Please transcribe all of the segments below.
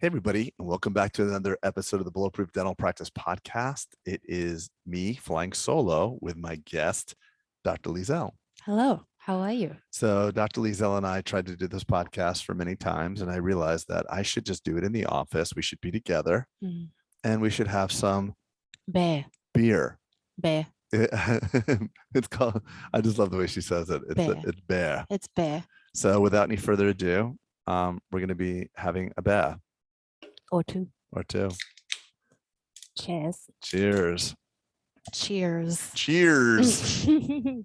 Hey, everybody, and welcome back to another episode of the Bulletproof Dental Practice Podcast. It is me flying solo with my guest, Dr. Lisel. Hello, how are you? So Dr. Lisel and I tried to do this podcast for many times, and I realized that I should just do it in the office. We should be together, and we should have some beer. It's called, I just love the way she says it. It's bear. It's bear. So without any further ado, we're going to be having a bear. Or two. Cheers. Cheers. Cheers. Cheers.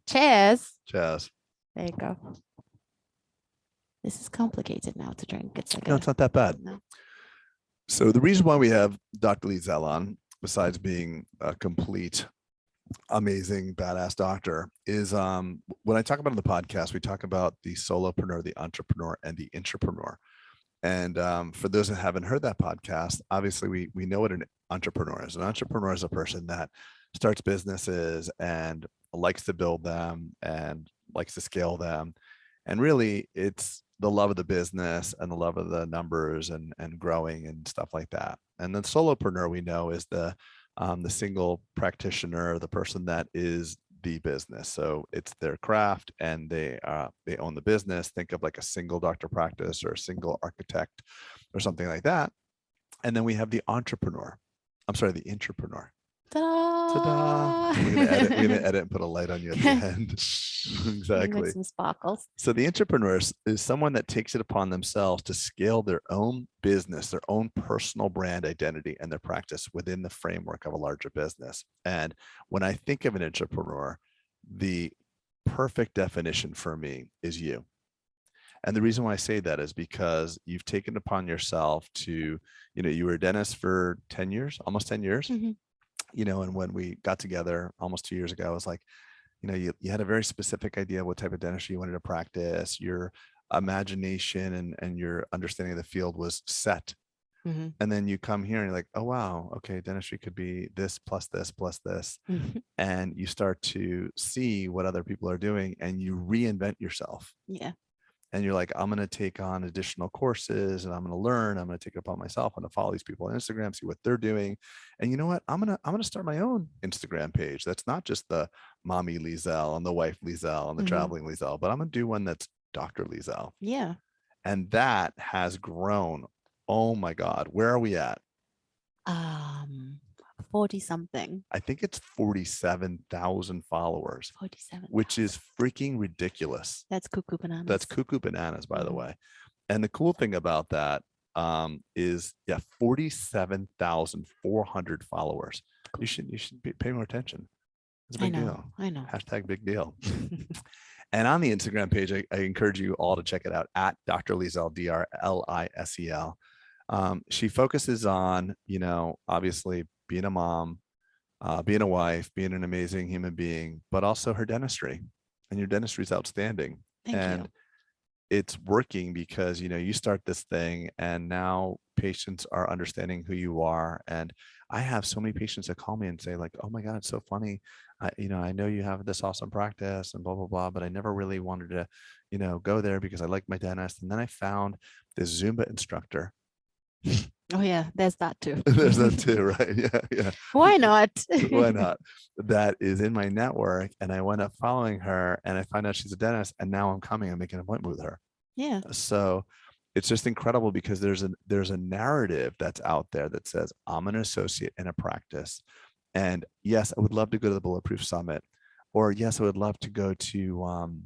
Cheers. Cheers. There you go. This is complicated now to drink. It's like no, it's not that bad. No. So the reason why we have Dr. Lisel on, besides being a complete, amazing, badass doctor, is when I talk about on the podcast, we talk about the solopreneur, the entrepreneur, and the intrapreneur. And for those that haven't heard that podcast, obviously we know what an entrepreneur is. An entrepreneur is a person that starts businesses and likes to build them and likes to scale them. And really, it's the love of the business and the love of the numbers and growing and stuff like that. And then solopreneur, we know, is the single practitioner, the person that is the business. So it's their craft and they own the business. Think of like a single doctor practice or a single architect or something like that. And then we have the intrapreneur. Ta-da! Ta-da! We're gonna edit and put a light on you at the end. Exactly. Some sparkles. So the intrapreneur is someone that takes it upon themselves to scale their own business, their own personal brand identity, and their practice within the framework of a larger business. And when I think of an intrapreneur, the perfect definition for me is you. And the reason why I say that is because you've taken upon yourself to, you were a dentist for 10 years, almost 10 years. Mm-hmm. And when we got together almost 2 years ago, I was like, you had a very specific idea of what type of dentistry you wanted to practice. Your imagination and your understanding of the field was set. Mm-hmm. And then you come here and you're like, oh, wow, okay, dentistry could be this plus this plus this. Mm-hmm. And you start to see what other people are doing and you reinvent yourself. Yeah. And you're like, I'm going to take on additional courses and I'm going to learn. I'm going to take it upon myself. I'm going to follow these people on Instagram, see what they're doing. And you know what? I'm going to start my own Instagram page. That's not just the mommy Lisel and the wife Lisel and the traveling Lisel, but I'm going to do one that's Dr. Lisel. Yeah. And that has grown. Oh my God. Where are we at? 40 something. I think it's 47,000 followers. 47. Which is freaking ridiculous. That's cuckoo bananas. That's cuckoo bananas, by the way. And the cool thing about that is 47,400 followers. Cool. You should pay more attention. It's a big deal. I know. Hashtag big deal. And on the Instagram page, I encourage you all to check it out at Dr. Lisel, DrLisel. She focuses on, obviously being a mom, being a wife, being an amazing human being, but also her dentistry. And your dentistry is outstanding. Thank you. It's working because, you start this thing and now patients are understanding who you are. And I have so many patients that call me and say like, oh my God, it's so funny. I know you have this awesome practice and blah, blah, blah, but I never really wanted to, go there because I like my dentist. And then I found this Zumba instructor. Oh yeah, there's that too. There's that too, right? Yeah. Why not? Why not? That is in my network, and I went up following her, and I find out she's a dentist, and now I'm making an appointment with her. Yeah. So it's just incredible because there's a narrative that's out there that says I'm an associate in a practice, and yes, I would love to go to the Bulletproof Summit, or yes, I would love to go to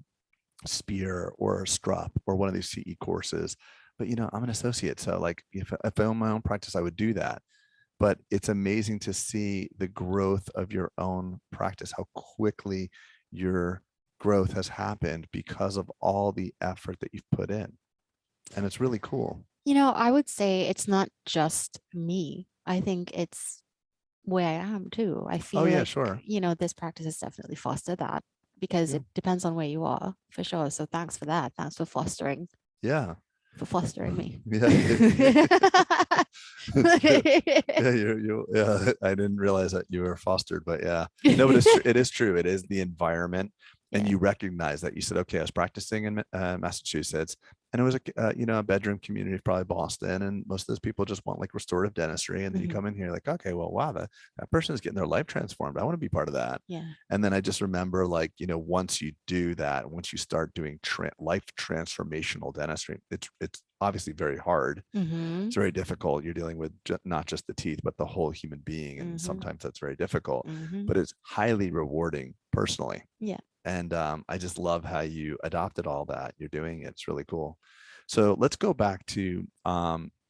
Spear or Strupp or one of these CE courses. But, I'm an associate. So like if I own my own practice, I would do that. But it's amazing to see the growth of your own practice, how quickly your growth has happened because of all the effort that you've put in. And it's really cool. I would say it's not just me. I think it's where I am too. I feel sure. This practice has definitely fostered that because it depends on where you are for sure. So thanks for that. Thanks for fostering. Yeah. For fostering me. Yeah. Yeah. I didn't realize that you were fostered, but yeah. No, but it is true. It is the environment. And you recognize that. You said, okay, I was practicing in Massachusetts And it was a bedroom community, probably Boston, and most of those people just want like restorative dentistry. And then you Mhm. come in here like, okay, well, wow, that person is getting their life transformed. I want to be part of that. Yeah. And then I just remember like, once you do that, once you start doing life transformational dentistry, it's obviously very hard. Mm-hmm. It's very difficult. You're dealing with not just the teeth, but the whole human being. And Mm-hmm. sometimes that's very difficult, Mm-hmm. but it's highly rewarding personally. Yeah. And I just love how you adopted all that. You're doing it. It's really cool. So let's go back to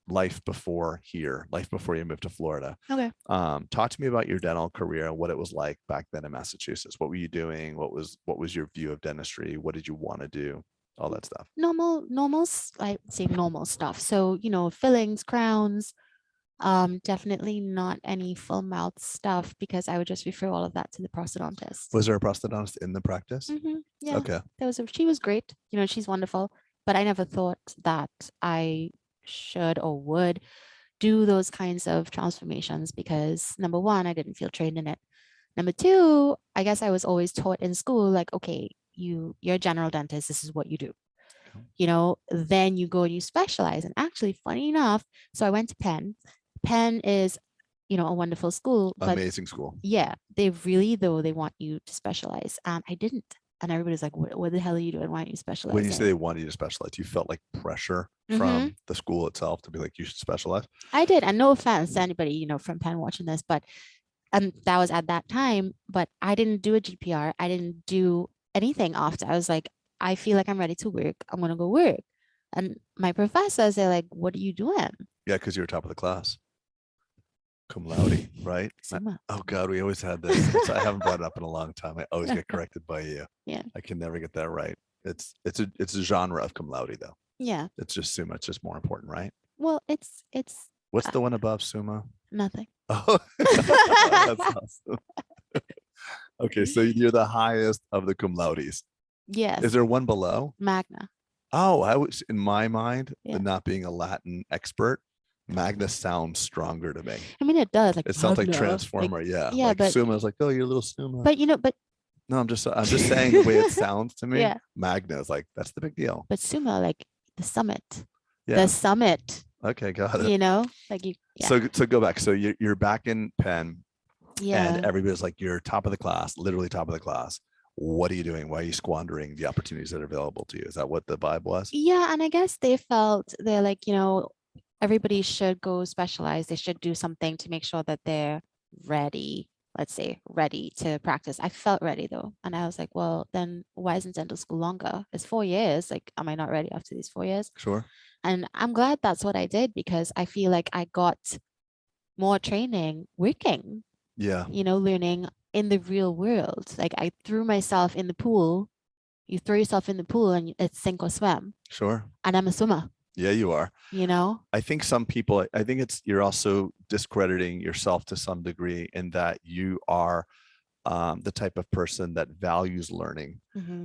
life before you moved to Florida. Okay. Talk to me about your dental career, what it was like back then in Massachusetts. What were you doing? What was your view of dentistry? What did you want to do? All that stuff. I say normal stuff. So, fillings, crowns, definitely not any full mouth stuff because I would just refer all of that to the prosthodontist. Was there a prosthodontist in the practice? Yeah. Okay. She was great. She's wonderful, but I never thought that I should or would do those kinds of transformations because number one, I didn't feel trained in it. Number two, I guess I was always taught in school, like, okay, you're a general dentist, this is what you do. Then you go and you specialize. And actually, funny enough, so I went to Penn. Penn is, a wonderful school, but Amazing school. yeah, they really, though, they want you to specialize. And I didn't. And everybody's like, what the hell are you doing? Why don't you specialize? When you say they wanted you to specialize, you felt like pressure from the school itself to be like, you should specialize? I did. And no offense to anybody, from Penn watching this, but that was at that time. But I didn't do a GPR. I didn't do anything after. I was like, I feel like I'm ready to work. I'm going to go work. And my professors, they're like, what are you doing? Yeah, because you were top of the class. Cum laude, right? Oh God, we always had this. I haven't brought it up in a long time. I always get corrected by you. Yeah. I can never get that right. It's a genre of cum laude though. Yeah. It's just summa. It's just more important, right? Well, it's What's the one above summa? nothing. Oh, that's awesome. Okay, so you're the highest of the cum laudes. Yes. Is there one below? Magna. Oh, I was in my mind, Yeah. not being a Latin expert, Magna sounds stronger to me. I mean, it does. Like It sounds like Magna, Transformer. Yeah. yeah, Like but Summa is like, oh, you're a little Summa. but no, I'm just saying the way it sounds to me. Yeah. Magna is like, that's the big deal. but Summa, like the summit. Yeah. The summit. Okay, got it. Like you. Yeah. So go back. So you're back in Penn, Yeah. and everybody's like, you're top of the class, literally top of the class. What are you doing? Why are you squandering the opportunities that are available to you? Is that what the vibe was? Yeah, and I guess they're like, everybody should go specialize. They should do something to make sure that they're ready, let's say, ready to practice. I felt ready though. And I was like, well, then why isn't dental school longer? It's 4 years. Like, am I not ready after these 4 years? Sure. And I'm glad that's what I did because I feel like I got more training working. Yeah. Learning in the real world. Like I threw myself in the pool. You throw yourself in the pool and it's sink or swim. Sure. And I'm a swimmer. Yeah, you are. I think some people, I think you're also discrediting yourself to some degree in that you are the type of person that values learning.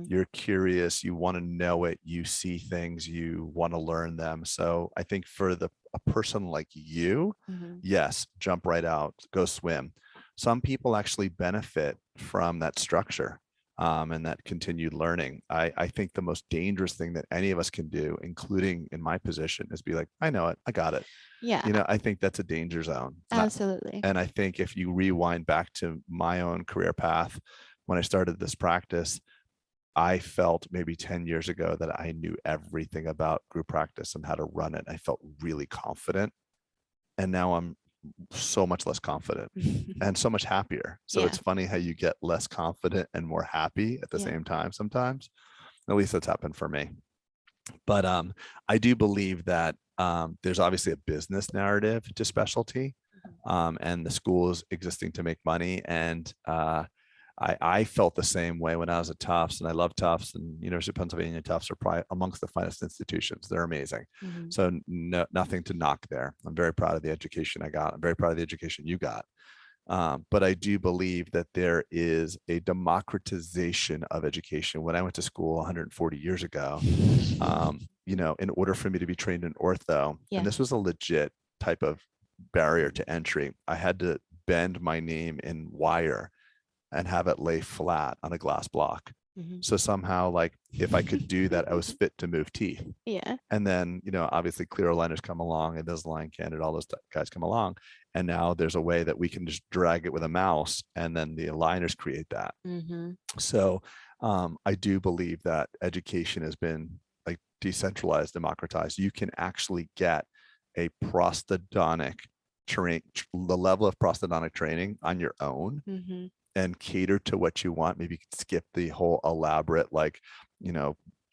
You're curious, you want to know it, you see things, you want to learn them. So I think for a person like you, yes, jump right out, go swim. Some people actually benefit from that structure and that continued learning. I think the most dangerous thing that any of us can do, including in my position, is be like, I know it, I got it. Yeah. I think that's a danger zone. Absolutely. And I think if you rewind back to my own career path, when I started this practice, I felt maybe 10 years ago that I knew everything about group practice and how to run it. I felt really confident. And now I'm so much less confident and so much happier. So it's funny how you get less confident and more happy at the same time sometimes. At least that's happened for me. But I do believe that there's obviously a business narrative to specialty, and the school is existing to make money. And I felt the same way when I was at Tufts, and I love Tufts, and University of Pennsylvania Tufts are probably amongst the finest institutions. They're amazing. So nothing to knock there. I'm very proud of the education I got. I'm very proud of the education you got. But I do believe that there is a democratization of education. When I went to school 140 years ago, in order for me to be trained in ortho, and this was a legit type of barrier to entry, I had to bend my name in wire and have it lay flat on a glass block. Mhm. So somehow, like, if I could do that, I was fit to move teeth. Yeah. And then, obviously clear aligners come along, and Invisalign candid, all those guys come along. And now there's a way that we can just drag it with a mouse, and then the aligners create that. Mm-hmm. So I do believe that education has been like decentralized, democratized. You can actually get a prosthodontic train, the level of prosthodontic training on your own, Mm-hmm. and cater to what you want. Maybe you could skip the whole elaborate, like,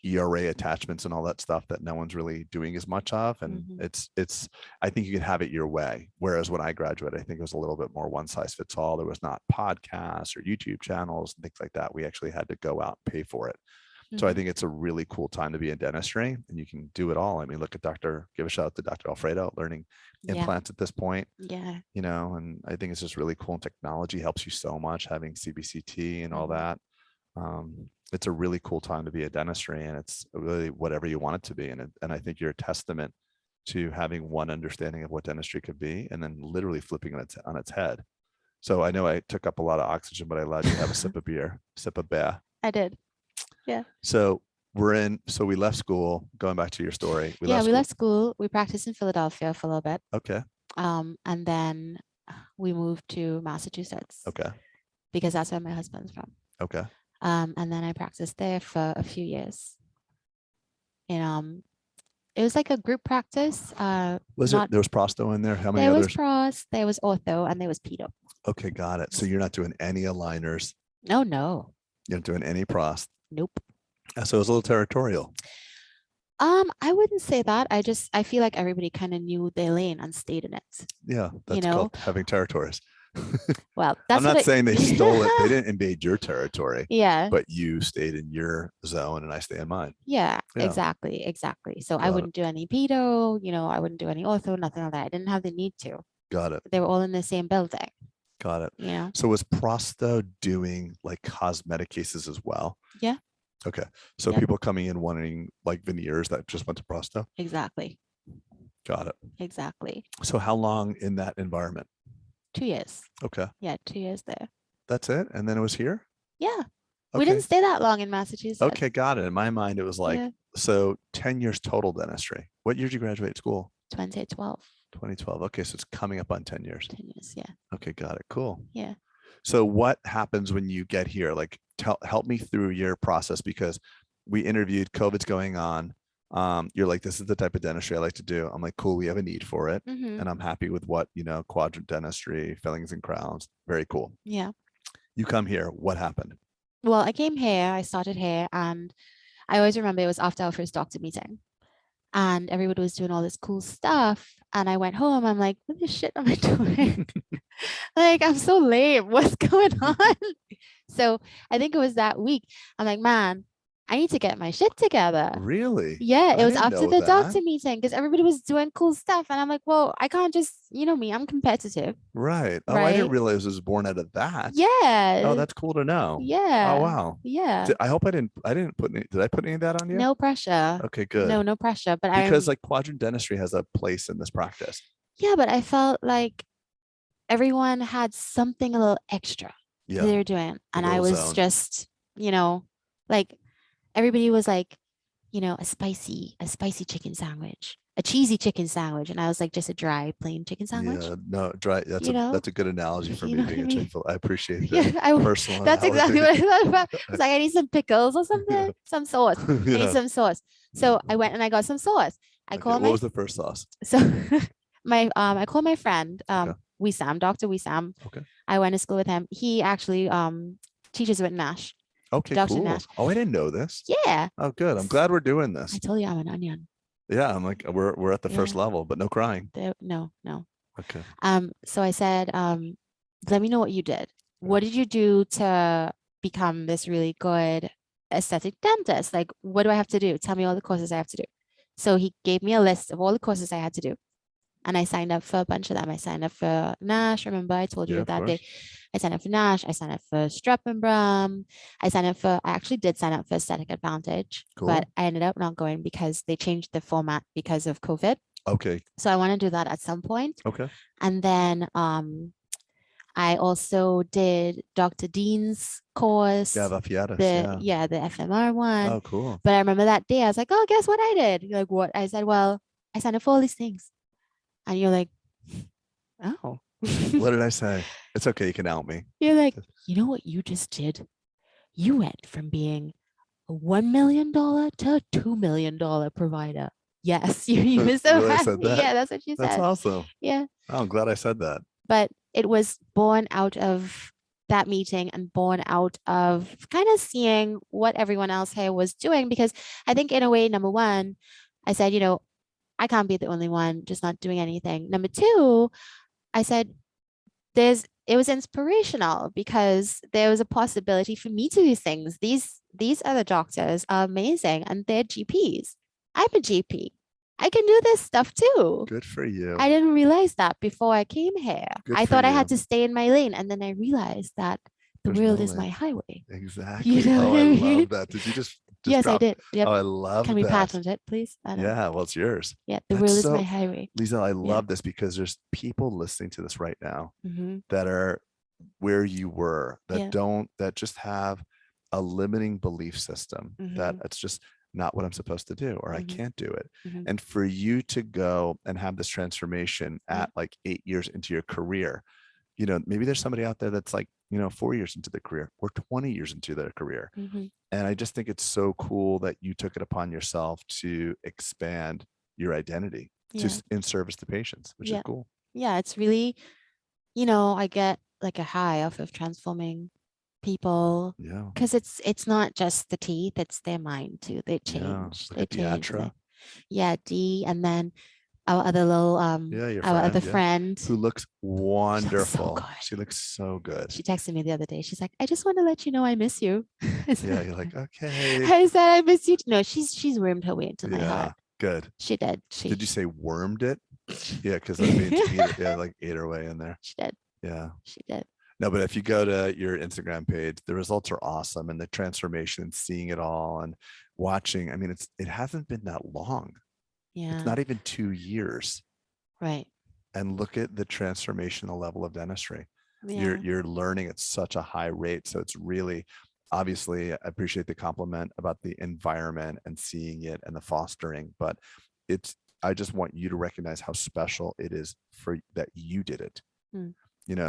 ERA attachments and all that stuff that no one's really doing as much of. And Mm-hmm. it's, I think you can have it your way. Whereas when I graduated, I think it was a little bit more one size fits all. There was not podcasts or YouTube channels and things like that. We actually had to go out and pay for it. So I Mm-hmm. think it's a really cool time to be in dentistry, and you can do it all. I mean, look at give a shout out to Dr. Alfredo learning Yeah. implants at this point, Yeah. and I think it's just really cool. And technology helps you so much, having CBCT and all Mhm. that. It's a really cool time to be a dentistry, and it's really whatever you want it to be. And I think you're a testament to having one understanding of what dentistry could be, and then literally flipping it on its head. So I know I took up a lot of oxygen, but I allowed you to have a sip of beer, sip of beer. I did. Yeah. So so we left school, going back to your story. We Yeah, left we school. left school. We practiced in Philadelphia for a little bit. Okay. And then we moved to Massachusetts Okay. because that's where my husband's from. Okay. And then I practiced there for a few years. And it was like a group practice. There Not was prosto in there? How many there was others? pros, there was ortho, and there was pedo. Okay, got it. So you're not doing any aligners. No, no, You're not doing any prost. nope. So it was a little territorial. I wouldn't say that. I feel like everybody kind of knew their lane and stayed in it. Yeah, You that's know, called having territories. well, I'm that's what not saying they stole it. They it. didn't invade your territory, Yeah, but you stayed in your zone and I stay in mine. yeah, Yeah. exactly, exactly. So I Got it. wouldn't do any pedo, I wouldn't do any ortho, nothing like that. I didn't have the need to. Got it. They were all in the same building, Got it. you know. So was prosto doing like cosmetic cases as well? Yeah, Okay. So Yeah. people coming in wanting like veneers that just went to prosto? exactly, Got it. exactly. So how long in that environment? 2 years. Okay. Yeah, 2 years there. That's it. And then it was here? Yeah, we Okay. didn't stay that long in Massachusetts. Okay, got it. In my mind, it was like, Yeah. so 10 years total dentistry. What year did you graduate school? 2012, 2012. Okay, so it's coming up on 10 years. 10 years. Yeah, Okay, got it. Cool. yeah. So what happens when you get here? Like, help me through your process, because we interviewed, COVID's going on. You're like, this is the type of dentistry I like to do. I'm like, cool, we have a need for it. Mm-hmm. And I'm happy with what, quadrant dentistry, fillings and crowns. Very cool. Yeah. You come here. What happened? Well, I came here, I started here, and I always remember it was after our first doctor meeting. And everybody was doing all this cool stuff. And I went home. I'm like, what the shit am I doing? Like, I'm so lame. What's going on? So I think it was that week. I'm like, man, I need to get my shit together. Really? Yeah, I it was didn't after know the that. doctor meeting because everybody was doing cool stuff. And I'm like, well, I can't just, me, I'm competitive. Right. Oh, I didn't Right? realize it was born out of that. Yeah. Oh, that's cool to know. Yeah. Oh, wow. Yeah. I hope I didn't put any, did I put any of that on you? No pressure. Okay, good. No pressure. But Because like quadrant dentistry has a place in this practice. yeah, but I felt like everyone had something a little extra Yeah. they were doing. And I little was zone. just, like everybody was like, a spicy chicken sandwich, a cheesy chicken sandwich. And I was like, just a dry, plain chicken sandwich. Yeah, no, dry. That's a good analogy for You me know being what a I mean? Chick-fil-A. I appreciate Yeah, that. Personal that's exactly what I thought about. I was like, I need some pickles or something, Yeah. some sauce. I need Yeah. some sauce. So I went and I got some sauce. I Okay, called what my was the first sauce? so I called my friend, Okay. Dr. Wissam. Okay. I went to school with him. He actually teaches with Nash. Okay, Dr. cool. Nash. Oh, I didn't know this. Yeah. Oh, good. I'm glad we're doing I this. told you I'm an onion. Yeah, I'm like, we're at the first Yeah. level, but no crying. No. Okay. So I said, let me know what you did. What did you do to become this really good aesthetic dentist? Like, what do I have to do? Tell me all the courses I have to do. So he gave me a list of all the courses I had to do. And I signed up for a bunch of them. I signed up for Nash. Remember, I told you Yeah, of that day. course. I signed up for Nash. I signed up for Strep and Brum. I actually did sign up for Aesthetic Advantage, but Cool. I ended up not going because they changed the format because of COVID. Okay. So I want to do that at some point. Okay. And then I also did Dr. Dean's course, Yeah, the Fiatas, yeah. the FMR one. Oh, cool. But I remember that day I was like, oh, guess what I did? You're like, what? I said, well, I signed up for all these things. And you're like, oh. What did I say? It's okay. You can out me. You're like, you know what you just did? You went from being a $1 million to a $2 million provider. Yes, you were so Really, I happy. said that? Yeah, that's what she That's said. awesome. Yeah. Oh, I'm glad I said that. But it was born out of that meeting and born out of kind of seeing what everyone else here was doing. Because I think, in a way, number one, I said, I can't be the only one just not doing anything. Number two, I said, it was inspirational because there was a possibility for me to do things. These other doctors are amazing and they're GPs. I'm a GP. I can do this stuff too. Good for you. I didn't realize that before I came here. Good I for thought I you. had to stay in my lane, and then I realized that the There's world no is my lane. highway. Exactly. know Oh, what I I mean? love that. Did you just Yes, I drop? did. Yep. Oh, I love Can we that. patent it, please? I don't know. Yeah, well, it's yours. Yeah, the That's world is so, my highway. Lisel, I Yeah. love this because there's people listening to this right now Mm-hmm. that are where you were, that Yeah. that just have a limiting belief system that Mm-hmm. it's just not what I'm supposed to do, or I Mm-hmm. can't do it. Mm-hmm. And for you to go and have this transformation Yeah. at like 8 years into your career, maybe there's somebody out there that's like, 4 years into their career or 20 years into their career. Mm-hmm. And I just think it's so cool that you took it upon yourself to expand your identity Yeah. in service to patients, which is Yeah. cool. Yeah. It's really, I get like a high off of transforming people Yeah. because it's not just the teeth, it's their mind too. They Yeah. change. Look They at change. Diatra. Yeah, D, and then our other little Yeah, your our other friend. Yeah. friend. Who looks She looks so wonderful. good. She looks so good. She texted me the other day. She's like, I just want to let you know I miss you. Yeah, you're like, okay. I said I miss you. No, she's wormed her way into my Yeah, heart. good. She did. Did you say wormed it? Yeah, because that means like ate her way in there. She did. Yeah. She did. No, but if you go to your Instagram page, the results are awesome, and the transformation, seeing it all and watching. I mean, it hasn't been that long. Yeah. It's not even 2 years. Right. And look at the transformational level of dentistry. Yeah. You're learning at such a high rate. So it's really, obviously, I appreciate the compliment about the environment and seeing it and the fostering, but I just want you to recognize how special it is for that you did it. Mm.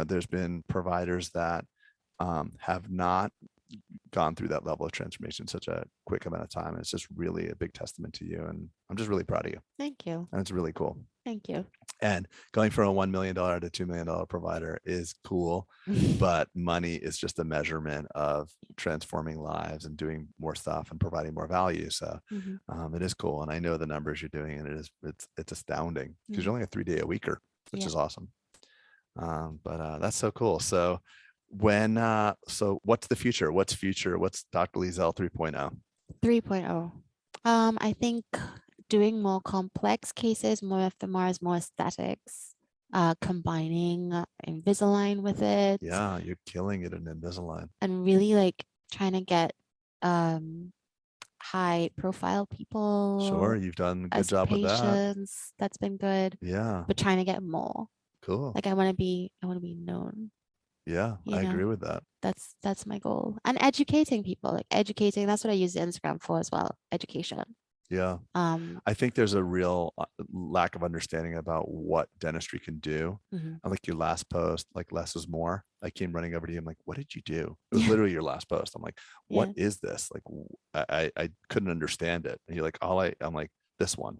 There's been providers that have not gone through that level of transformation in such a quick amount of time. And it's just really a big testament to you. And I'm just really proud of you. Thank you. And it's really cool. Thank you. And going from a $1 million to $2 million provider is cool, but money is just a measurement of transforming lives and doing more stuff and providing more value. So it is cool. And I know the numbers you're doing, and it's astounding because you're only a 3-day-a-weeker, which is awesome. But that's so cool. So what's the future? What's Dr. Lisel 3.0? 3.0. I think doing more complex cases, more FMRs, more aesthetics, combining Invisalign with it. Yeah, you're killing it in Invisalign. And really like trying to get high profile people. Sure, you've done a good job with that. That's been good. Yeah. But trying to get more. Cool. Like I want to be known. Yeah, I agree with that. That's my goal. And educating people, like educating. That's what I use Instagram for as well. Education. Yeah. I think there's a real lack of understanding about what dentistry can do. I like your last post, like less is more. I came running over to you. I'm like, what did you do? It was literally your last post. I'm like, what is this? Like, I couldn't understand it. And you're like, I'm like, this one.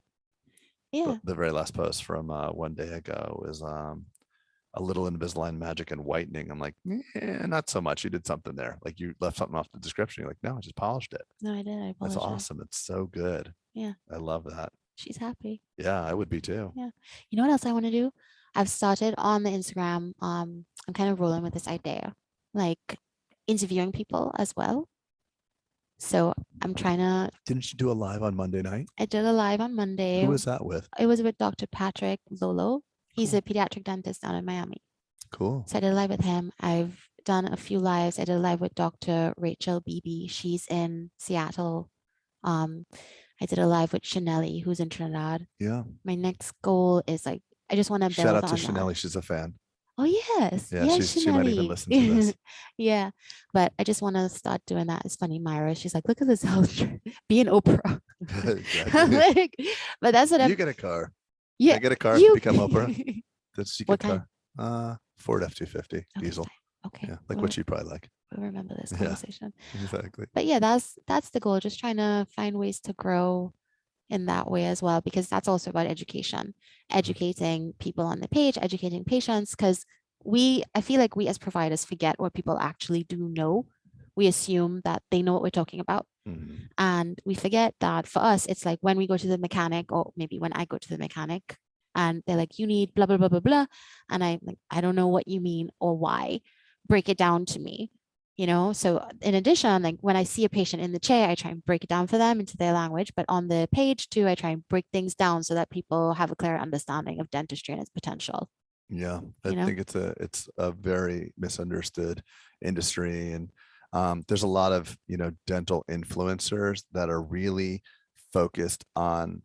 Yeah. The very last post from one day ago was a little Invisalign magic and whitening. I'm like, not so much. You did something there. Like you left something off the description. You're like, no, I just polished it. No, I did. That's awesome. It's so good. Yeah. I love that. She's happy. Yeah, I would be too. Yeah. You know what else I want to do? I've started on the Instagram. I'm kind of rolling with this idea, like interviewing people as well. So I'm trying to. Didn't you do a live on Monday night? I did a live on Monday. Who was that with? It was with Dr. Patrick Lolo. He's a pediatric dentist down in Miami. Cool. So I did a live with him. I've done a few lives. I did a live with Dr. Rachel Beebe. She's in Seattle. I did a live with Chanelli, who's in Trinidad. Yeah. My next goal is like, I just want to build Shout out to on Chanelli. that. She's a fan. Oh yes, Yeah, yes, she might even Shinali. listen to this. Yeah, but I just want to start doing that. It's funny, Myra. She's like, look at this house, being Oprah. I'm Exactly. like, but that's what You I'm. get a car. Can Yeah, I get a car if you you. become Oprah? Did she get What a kind? car? Ford F-250 Okay, diesel. fine. Okay, Yeah, like what you probably like. we'll remember this Yeah, conversation. exactly. But yeah, that's the goal. Just trying to find ways to grow in that way as well, because that's also about education, educating people on the page, educating patients, because I feel like we as providers forget what people actually do know. We assume that they know what we're talking about. Mhm. And we forget that for us, it's like when we go to the mechanic, or maybe when I go to the mechanic and they're like, you need blah, blah, blah, blah, blah. And I'm like, I don't know what you mean or why. Break it down to me. So in addition, like when I see a patient in the chair, I try and break it down for them into their language. But on the page too, I try and break things down so that people have a clear understanding of dentistry and its potential. Yeah, I You know? think it's a very misunderstood industry, and there's a lot of dental influencers that are really focused on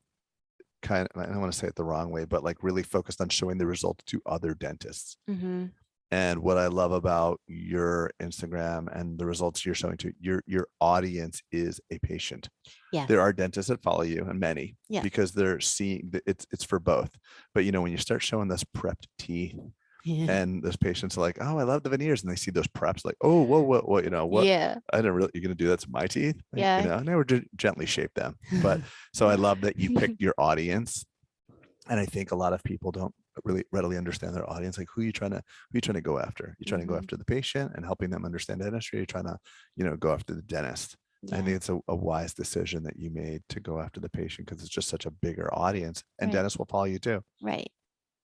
I don't want to say it the wrong way, but like really focused on showing the results to other dentists. Mm-hmm. And what I love about your Instagram and the results you're showing to your audience is a patient. Yeah. There are dentists that follow you, and many, Yeah. because they're seeing that it's for both. But when you start showing this prepped teeth, Yeah. and those patients are like, "Oh, I love the veneers," and they see those preps, like, "Oh, whoa, what, what? Yeah. I didn't really. You're gonna do that to my teeth, like, Yeah. and I would gently shape them." But so I love that you picked your audience, and I think a lot of people don't really readily understand their audience. Like, who you trying to go after? You're trying to go Mhm. after the patient and helping them understand dentistry. You're trying to, go after the dentist. I Yeah. think it's a wise decision that you made to go after the patient, because it's just such a bigger audience, and Right. dentists will follow you too, Right.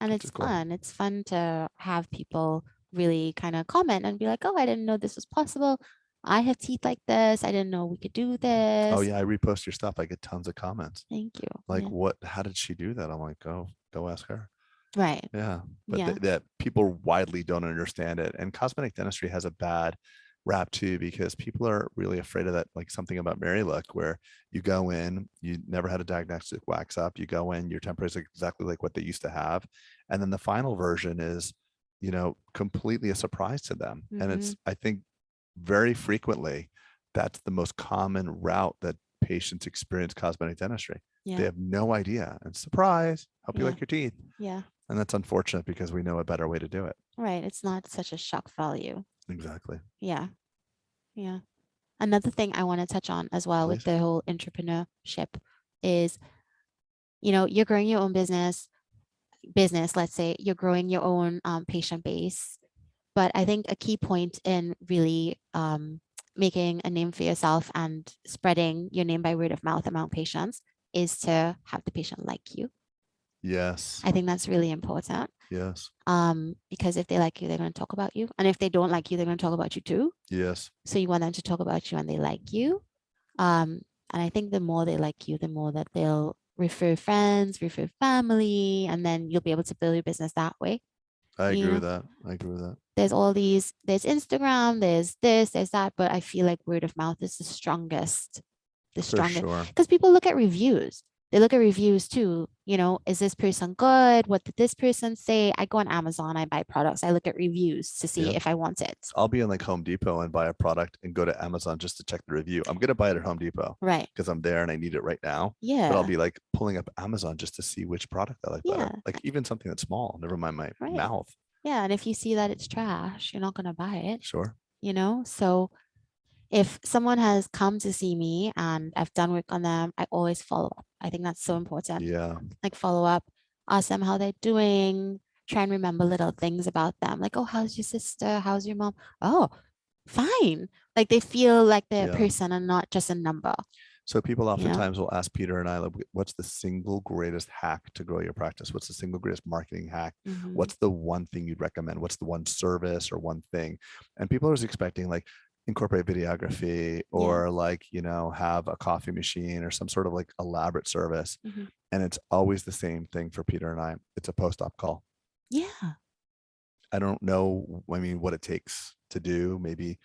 And which it's is cool. fun. It's fun to have people really kind of comment and be like, oh, I didn't know this was possible. I have teeth like this. I didn't know we could do Oh this. yeah, I repost your stuff. I get tons of comments. Thank you. Like, Yeah. what? How did she do that? I'm like, go ask her. Right. Yeah, but Yeah. that people widely don't understand it, and cosmetic dentistry has a bad rap too, because people are really afraid of that. Like something about Mary Look, where you go in, you never had a diagnostic wax up, you go in, your temper is exactly like what they used to have, and then the final version is, completely a surprise to them. And Mm-hmm. it's, I think, very frequently that's the most common route that patients experience cosmetic dentistry. They Yeah. have no idea, and surprise, hope you Yeah. like your teeth. Yeah. And that's unfortunate, because we know a better way to do it. Right. It's not such a shock value. Exactly. Yeah. Yeah. Another thing I want to touch on as well with Please. the whole entrepreneurship is, you're growing your own business, let's say you're growing your own patient base. But I think a key point in really making a name for yourself and spreading your name by word of mouth among patients is to have the patient like you. Yes. I think that's really important, Yes. because if they like you, they're going to talk about you. And if they don't like you, they're going to talk about you too. Yes. So you want them to talk about you and they like you. Um, and I think the more they like you, the more that they'll refer friends, refer family, and then you'll be able to build your business that way. I You agree know, with that. I agree with that. there's all these, there's Instagram, there's this, there's that, but I feel like word of mouth is the For strongest, sure. because people look at reviews. They look at reviews too. Is this person good? What did this person say? I go on Amazon, I buy products, I look at reviews to see Yeah. if I want it. I'll be in like Home Depot and buy a product and go to Amazon just to check the review. I'm gonna buy it at Home Depot Right. because I'm there and I need it right now. But I'll Yeah. be like pulling up Amazon just to see which product I like better. Yeah. Like even something that's small, never mind my Right. mouth. Yeah. And if you see that it's trash, you're not going to buy it, Sure. So if someone has come to see me and I've done work on them, I always follow up. I think that's so important. Yeah. Like follow up, ask them how they're doing, try and remember little things about them. Like, oh, how's your sister? How's your mom? Oh, fine. Like they feel like they're a Yeah. person and not just a number, So people you know? oftentimes will ask Peter and I, like, what's the single greatest hack to grow your practice? What's the single greatest marketing hack? Mm-hmm. What's the one thing you'd recommend? What's the one service or one thing? And people are always expecting like incorporate videography, Yeah. or like, have a coffee machine or some sort of like elaborate service. Mm-hmm. And it's always the same thing for Peter and I. It's a post-op call. Yeah. I don't know, I mean, what it takes to do, maybe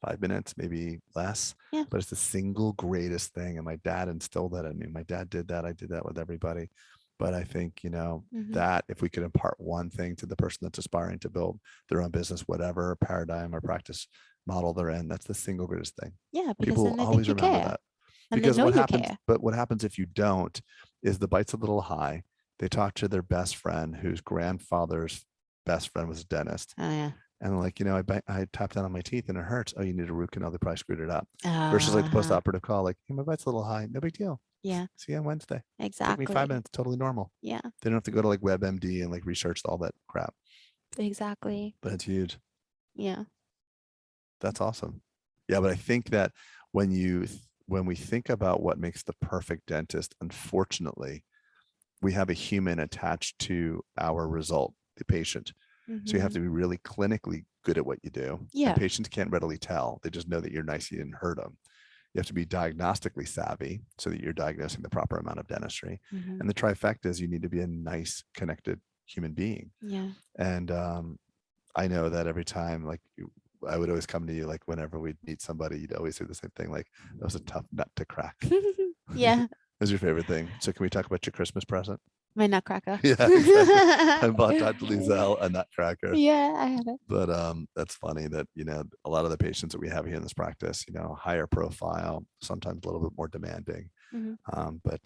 5 minutes, maybe less, Yeah. but it's the single greatest thing. And my dad instilled that in me. My dad did that. I did that with everybody. But I think, Mhm. that if we could impart one thing to the person that's aspiring to build their own business, whatever paradigm or practice model they're in, that's the single greatest thing. Yeah, because People then will they think always you remember care that. and they Because know you care. what happens if you don't is the bite's a little high. They talk to their best friend whose grandfather's best friend was a dentist. Oh yeah. And they're like, I tapped down on my teeth and it hurts. Oh, you need a root canal. They probably screwed it up. Versus like the Uh-huh. post-operative call, like, hey, my bite's a little high. No big deal. Yeah, See you on Wednesday. Took me 5 exactly. minutes. Totally normal. Yeah, They don't have to go to like WebMD and like research all that crap. exactly. But it's huge. Yeah. That's awesome. Yeah, but I think that when we think about what makes the perfect dentist, unfortunately, we have a human attached to our result, the patient. So you have Hmm. to be really clinically good at what you do. And Yeah. patients can't readily tell. They just know that you're nice, you didn't hurt them. You have to be diagnostically savvy so that you're diagnosing the proper amount of dentistry. Hmm. And the trifecta is you need to be a nice, connected human being. Yeah. And I know that every time, like, I would always come to you, like, whenever we'd meet somebody, you'd always say the same thing, like, that was a tough nut to crack. Yeah. That's your favorite thing. So can we talk about your Christmas present? My nutcracker. Yeah, exactly. I bought Dr. Lisel a nutcracker. Yeah, I have it. But that's funny that, a lot of the patients that we have here in this practice, higher profile, sometimes a little bit more demanding. Hmm. But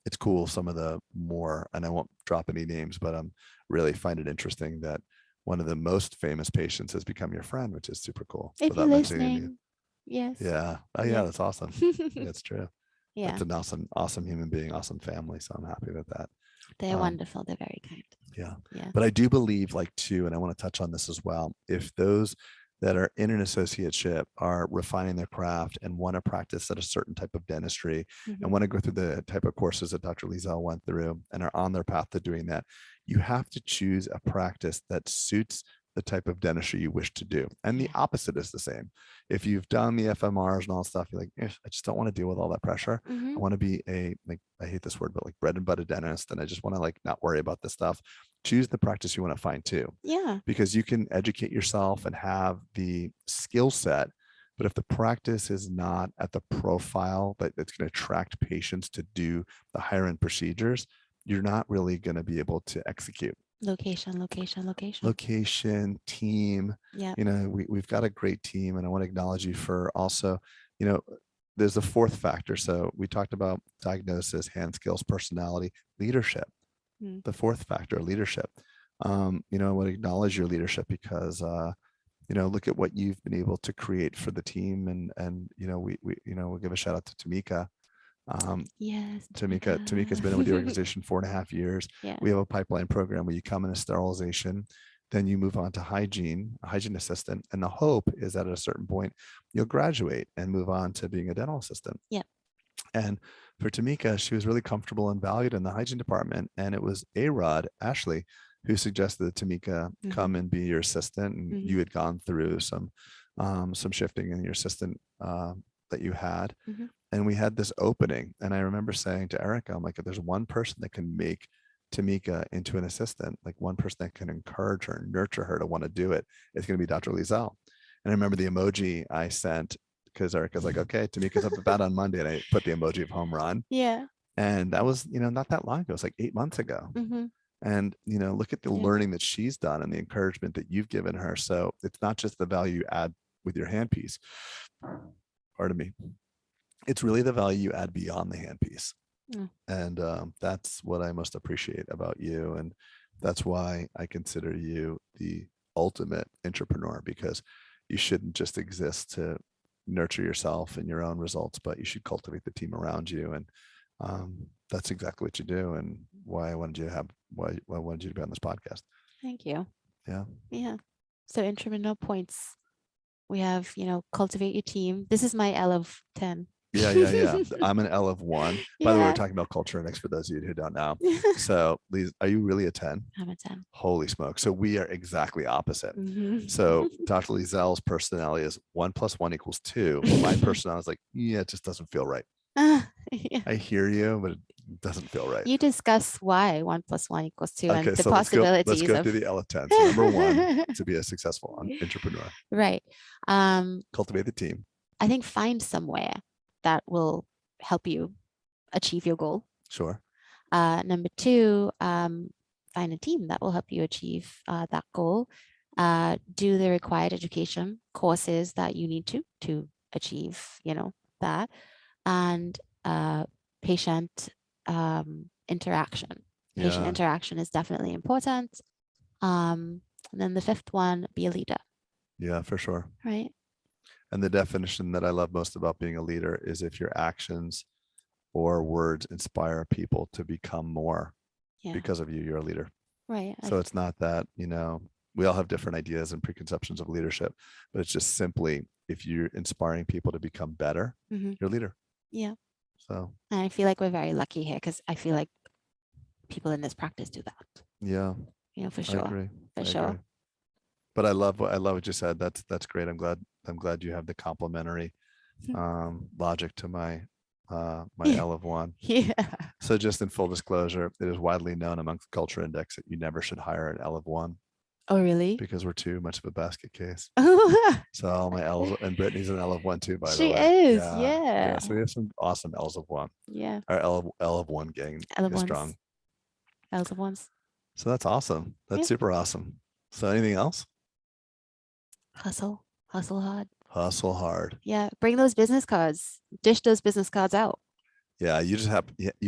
it's cool. Some of the more, and I won't drop any names, but really find it interesting that one of the most famous patients has become your friend, which is super cool If you're without mentioning any. listening, yes. Yeah. Oh yeah, Yeah. that's awesome. That's true. Yeah. That's an awesome, awesome human being, awesome family. So I'm happy with that. They're Um, wonderful. They're very kind. yeah. Yeah. But I do believe, like, too, and I want to touch on this as well. If those that are in an associateship are refining their craft and want to practice at a certain type of dentistry and Hmm. want to go through the type of courses that Dr. Lisel went through and are on their path to doing that, you have to choose a practice that suits the type of dentistry you wish to do. And the Yeah. opposite is the same. If you've done the FMRs and all that stuff, you're like, I just don't want to deal with all that pressure. Hmm. I want to be like, I hate this word, but like bread and butter dentist. And I just want to like not worry about this stuff. Choose the practice you want to find too, Yeah. because you can educate yourself and have the skill set. But if the practice is not at the profile that's going to attract patients to do the higher end procedures, you're not really going to be able to execute. Location, location, location. Location, team, Yeah. we've got a great team, and I want to acknowledge you for also, you know, there's a fourth factor. So we talked about diagnosis, hand skills, personality, leadership. Mm. The fourth factor, leadership. I want to acknowledge your leadership because look at what you've been able to create for the team, and we'll give a shout out to Tamika. Yes. Tamika's been with the organization 4.5 years. Yeah. We have a pipeline program where you come in a sterilization, then you move on to hygiene, a hygiene assistant, and the hope is that at a certain point you'll graduate and move on to being a dental assistant. Yeah. And for Tamika, she was really comfortable and valued in the hygiene department, and it was A-Rod Ashley who suggested that Tamika come and be your assistant, and you had gone through some shifting in your assistant that you had. Hmm. And we had this opening, and I remember saying to Erica, I'm like, if there's one person that can make Tamika into an assistant, like one person that can encourage her, nurture her to want to do it, it's going to be Dr. Lisel. And I remember the emoji I sent because Erica's like, okay, Tamika's up about on Monday, and I put the emoji of home run. Yeah. And that was, not that long ago. It was like 8 months ago. Hmm. And, look at the Yeah. learning that she's done and the encouragement that you've given her. So it's not just the value you add with your handpiece. Pardon me. It's really the value you add beyond the handpiece. Mm. And that's what I most appreciate about you. And that's why I consider you the ultimate intrapreneur, because you shouldn't just exist to nurture yourself and your own results, but you should cultivate the team around you. And that's exactly what you do, and why I wanted you to why I wanted you to be on this podcast. Thank you. Yeah. Yeah. So intramural points. We have, cultivate your team. This is my L of 10. Yeah. I'm an L of 1. By the way, we're Yeah. talking about culture next for those of you who don't know. So, Lise, are you really a 10? I'm a 10. Holy smoke. So we are exactly opposite. Mhm. So Dr. Lisel's personality is 1 + 1 = 2. My personality is like, yeah, it just doesn't feel right. Yeah. I hear you, but it doesn't feel right. You discuss why 1 + 1 = 2 and Okay, the so let's go possibilities through of the L of 10. So number 1, to be a successful entrepreneur, right. cultivate the team. I think find somewhere that will help you achieve your goal. Sure. Number two, find a team that will help you achieve that goal. Do the required education courses that you need to achieve, that. And patient interaction. Patient Yeah. interaction is definitely important. And then the fifth one, be a leader, Yeah, for sure. right? And the definition that I love most about being a leader is if your actions or words inspire people to become more Yeah, because of you, you're a leader. right. So it's not that, we all have different ideas and preconceptions of leadership, but it's just simply if you're inspiring people to become better, Mhm. you're a leader. Yeah. So And I feel like we're very lucky here because I feel like people in this practice do that, yeah, for I sure. agree. For I sure. agree. But I love what you said. That's great. I'm glad you have the complementary logic to my Yeah. L of one. Yeah. So just in full disclosure, it is widely known amongst the culture index that you never should hire an L of one Oh, really? because we're too much of a basket case. Oh, So all my L's, and Brittany's an L of one too, by the she way. is. Yeah. Yeah. Yeah. So we have some awesome L's of one. Yeah. Our L of one gang L of is ones. strong. L's of ones. So that's awesome. That's Yeah. super awesome. So anything else? Hustle. Hustle hard. Hustle hard. Yeah. Bring those business cards. Dish those business cards out. Yeah, you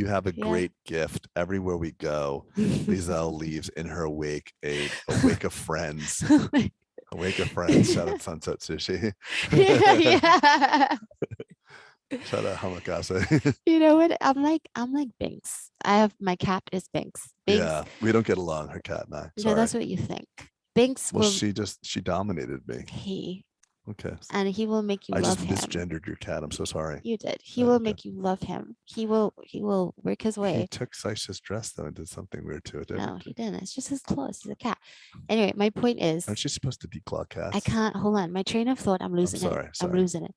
have a Yeah. great gift everywhere we go. Lisel leaves in her wake a wake of friends. A wake of friends. Shout out Sunset Sushi. Yeah. Shout out Hamakase. You know what? I'm like Binks. My cat is Binks. Binks. Yeah, we don't get along, her cat and I. No, that's Sorry. what you think. Binks Well, will she dominated me. he Okay. and he will make you I love just him. misgendered your cat. I'm so sorry. You did. He will Okay. make you love him. He will work his He way. took Saisha's dress though and did something weird to it, No, didn't he he? didn't. It's just his clothes. He's a cat. Anyway, my point is, Aren't you supposed to declaw I cats? can't hold on. My train of thought, I'm I'm losing it. sorry. I'm Sorry. losing it.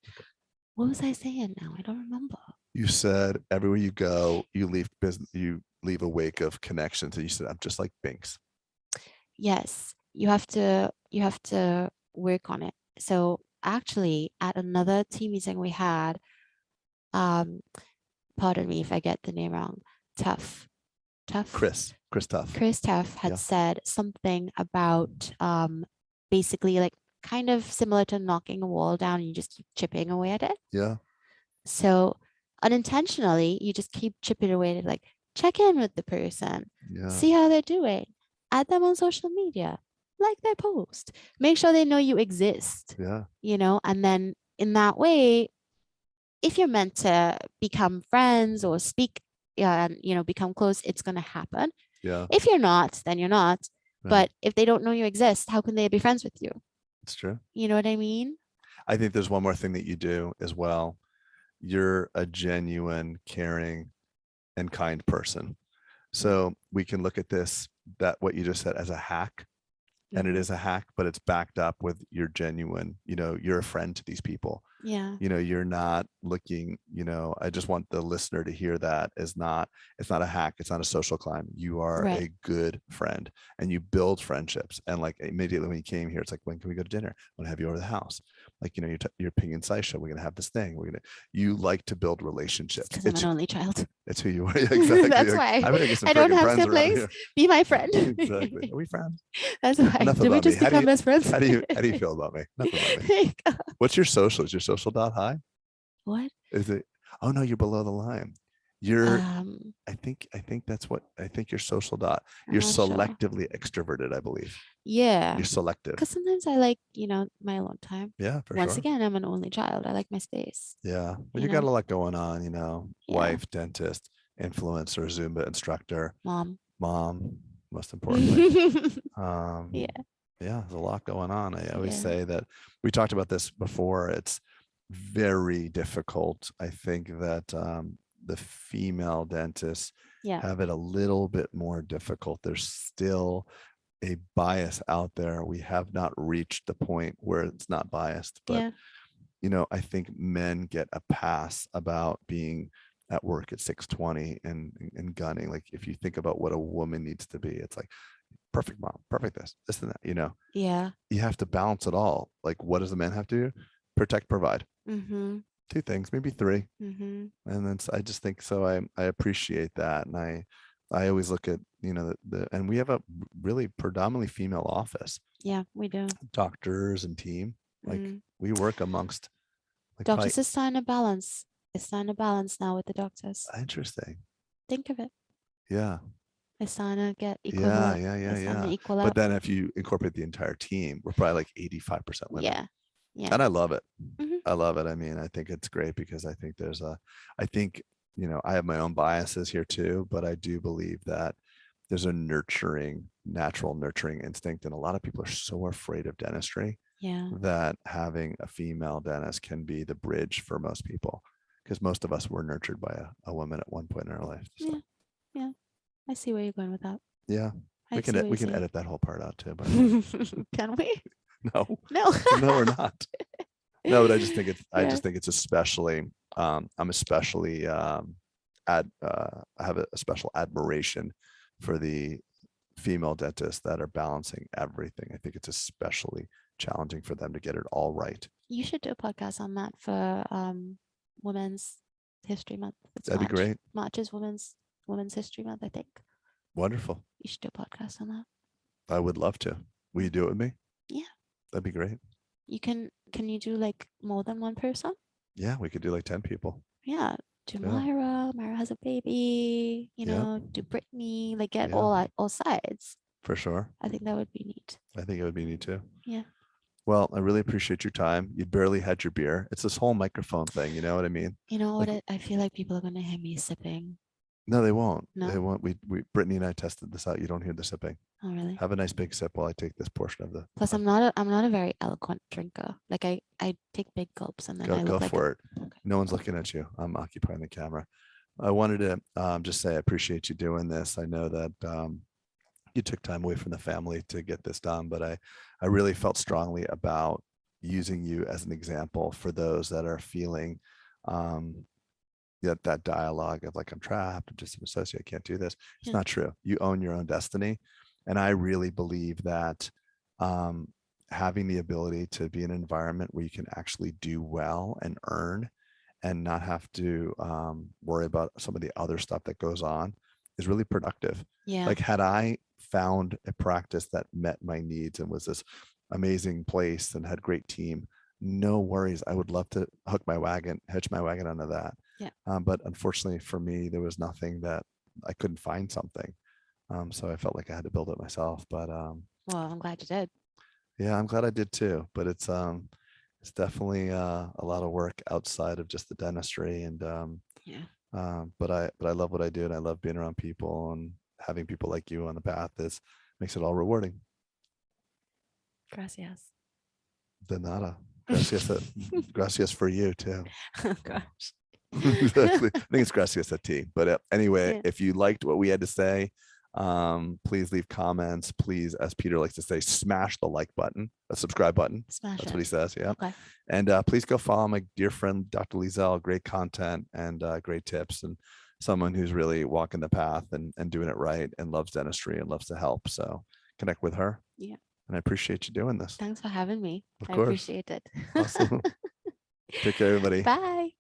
What was I saying now? I don't remember. You said everywhere you go, you leave business, you leave a wake of connections. And you said, I'm just like Binks. Yes, you have to work on it. So actually, at another team meeting we had, um, pardon me if I get the name wrong, Tough, Chris Tuff. Chris Tuff had Yeah. said something about basically like kind of similar to knocking a wall down and you just keep chipping away at it. Yeah. So unintentionally, you just keep chipping away at it, like check in with the person, Yeah. see how they're doing, add them on social media, like their post, make sure they know you exist, Yeah. and then in that way, if you're meant to become friends or speak, and become close, it's going to happen. Yeah. If you're not, then you're not. Right. But if they don't know you exist, how can they be friends with you? It's true. You know what I mean? I think there's one more thing that you do as well. You're a genuine, caring, and kind person. So we can look at this, that what you just said, as a hack. And it Mhm. is a hack, but it's backed up with your genuine, you're a friend to these people. Yeah. You're not looking, I just want the listener to hear that it's not a hack. It's not a social climb. You are Right. a good friend and you build friendships. And like immediately when you came here, it's like, when can we go to dinner? I want to have you over to the house. Like, you're pinging Saisha. We're going to have this thing. You like to build relationships. Because I'm an only child. It's who you are. Yeah, exactly. That's Like, why I'm gonna get some I don't friggin' have friends around siblings. here. Be my friend. Exactly. Are we friends? That's why. Enough Did we about me. just become best friends? How do you feel about me? Enough about me. There you go. What's your social? Is your social dot high? What? Is it? Oh no, you're below the line. You're. Um, I think that's what I think your social dot. I'm You're not sure. selectively extroverted, I believe. Yeah. You're selective. Because sometimes I like, my alone time. Yeah, for Once sure. again, I'm an only child. I like my space. Yeah. Well, you you got a know? lot going on, Yeah. wife, dentist, influencer, Zumba instructor, Mom. most importantly. Yeah. Yeah, there's a lot going on. I always Yeah. say that we talked about this before. It's very difficult. I think that the female dentists Yeah. have it a little bit more difficult. There's still a bias out there. We have not reached the point where it's not biased, but Yeah. I think men get a pass about being at work at 6:20 and gunning. Like if you think about what a woman needs to be, it's like perfect mom, perfect this and that, Yeah. you have to balance it all. Like what does the man have to do? Protect, provide. Mm-hmm. Two things, maybe three. Mm-hmm. And then I just think so. I appreciate that. And I always look at, and we have a really predominantly female office, Yeah, we do. doctors and team. Like Mm. we work amongst like Doctors is starting to balance. It's starting to balance now with the doctors. interesting. Think of it. Yeah. It's starting to get Yeah. equivalent. Yeah. Yeah. It's starting to Yeah. equal But out. then if you incorporate the entire team, we're probably like 85% women. Yeah. Yeah. And I love it. Hmm. I love it. I mean, I think it's great because I think I think, I have my own biases here too, but I do believe that there's a natural nurturing instinct. And a lot of people are so afraid of dentistry Yeah. that having a female dentist can be the bridge for most people. Because most of us were nurtured by a woman at one point in our life. So, Yeah. Yeah. I see where you're going with that. yeah, I we see can what we you're can saying. edit that whole part out too. By the way, Can we? no, No. no, we're not. No, but I just think I Yeah. just think it's especially. I'm especially. I have a special admiration for the female dentists that are balancing everything. I think it's especially challenging for them to get it all right. You should do a podcast on that for Women's History Month. It's That'd be March. great. March is Women's History Month, I think. Wonderful. You should do a podcast on that. I would love to. Will you do it with me? Yeah. That'd be great. You can you do like more than one person? Yeah, we could do like 10 people. Yeah. Do Yeah. Myra. Myra has a baby, Yeah. do Brittany, like get Yeah. all sides. For sure. I think that would be neat. I think it would be neat too. Yeah. Well, I really appreciate your time. You barely had your beer. It's this whole microphone thing. You know what I mean? You know what Like, I feel like people are gonna hear me sipping. no, they won't. No? They won't. Brittany and I tested this out. You don't hear the sipping. Oh really? Have a nice big sip while I take this portion of the. Plus I'm not a very eloquent drinker. Like I take big gulps and then I Go look like for it. Okay. No one's looking at you. I'm occupying the camera. I wanted to just say I appreciate you doing this. I know that you took time away from the family to get this done, but I really felt strongly about using you as an example for those that are feeling that dialogue of like, I'm trapped, I'm just an associate, I can't do this. It's Yeah. not true. You own your own destiny. And I really believe that having the ability to be in an environment where you can actually do well and earn and not have to worry about some of the other stuff that goes on is really productive. Yeah. Like had I found a practice that met my needs and was this amazing place and had great team, no worries. I would love to hitch my wagon onto that. Yeah. But unfortunately for me, there was nothing that I couldn't find something. So I felt like I had to build it myself. But Well, I'm glad you did. yeah, I'm glad I did too. But it's definitely a lot of work outside of just the dentistry. And but I love what I do, and I love being around people, and having people like you on the path makes it all rewarding. Gracias. De nada. Gracias. Gracias for you too. Oh gosh. Exactly. I think it's gracias a ti. But anyway, Yeah. if you liked what we had to say, please leave comments. Please, as Peter likes to say, smash the like button, a subscribe button. Smash That's it. what he says. Yeah. Okay. And please go follow my dear friend, Dr. Lisel. Great content and great tips, and someone who's really walking the path and doing it right and loves dentistry and loves to help. So connect with her. Yeah. And I appreciate you doing this. Thanks for having me. Of I course. appreciate it. Awesome. Take care, everybody. Bye.